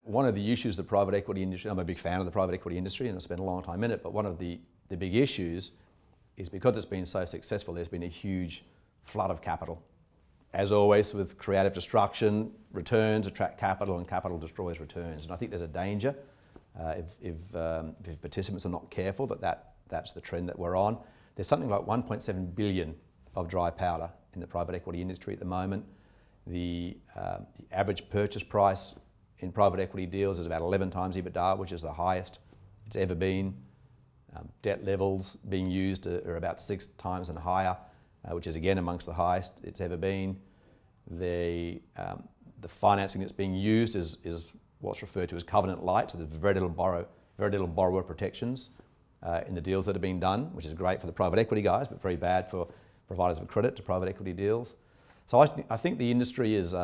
one of the issues of the private equity industry, I'm a big fan of the private equity industry and I've spent a long time in it, but one of the big issues is because it's been so successful, there's been a huge flood of capital. As always with creative destruction, returns attract capital and capital destroys returns. And I think there's a danger if participants are not careful that's the trend that we're on. There's something like 1.7 billion of dry powder in the private equity industry at the moment. The average purchase price in private equity deals is about 11 times EBITDA, which is the highest it's ever been. Debt levels being used are about 6 times and higher, which is again amongst the highest it's ever been. The financing that's being used is what's referred to as covenant light, so there's very little borrower protections in the deals that are being done, which is great for the private equity guys, but very bad for providers of credit to private equity deals. So I think the industry is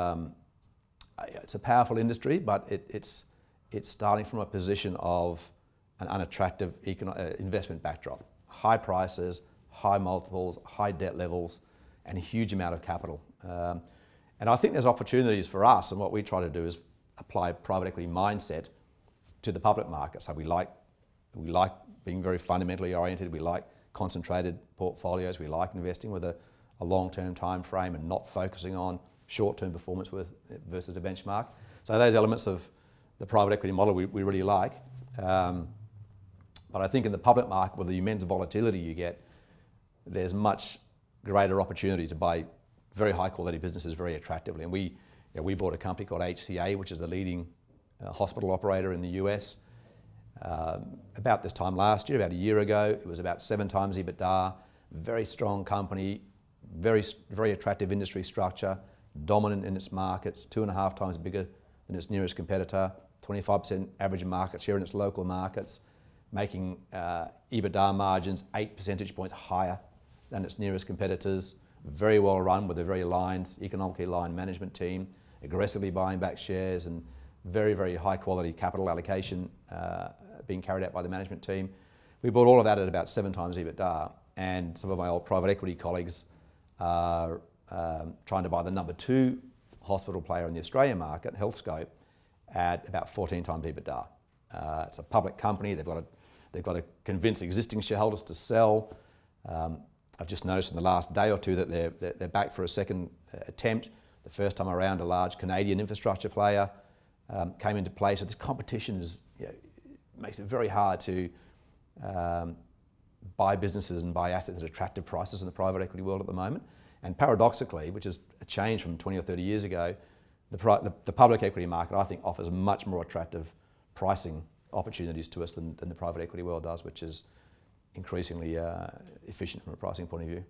it's a powerful industry, but it's starting from a position of an unattractive investment backdrop. High prices, high multiples, high debt levels, and a huge amount of capital. And I think there's opportunities for us, and what we try to do is apply a private equity mindset to the public market. So we like being very fundamentally oriented, we like concentrated portfolios, we like investing with a long-term time frame and not focusing on short-term performance versus a benchmark. So those elements of the private equity model we really like. But I think in the public market, with the immense volatility you get, there's much greater opportunity to buy very high quality businesses very attractively. And we bought a company called HCA, which is the leading hospital operator in the US. About this time last year, about a year ago, it was about 7 times EBITDA, very strong company, very attractive industry structure, dominant in its markets, 2.5 times bigger than its nearest competitor, 25% average market share in its local markets, making EBITDA margins 8 percentage points higher than its nearest competitors, very well run with a very economically aligned management team, aggressively buying back shares and very, very high quality capital allocation being carried out by the management team. We bought all of that at about 7 times EBITDA, and some of my old private equity colleagues are trying to buy the number 2 hospital player in the Australian market, Healthscope, at about 14 times EBITDA. It's a public company. They've got to convince existing shareholders to sell. I've just noticed in the last day or two that they're back for a second attempt. The first time around, a large Canadian infrastructure player came into play. So this competition makes it very hard to buy businesses and buy assets at attractive prices in the private equity world at the moment. And paradoxically, which is a change from 20 or 30 years ago, the public equity market, I think, offers much more attractive pricing opportunities to us than the private equity world does, which is increasingly efficient from a pricing point of view.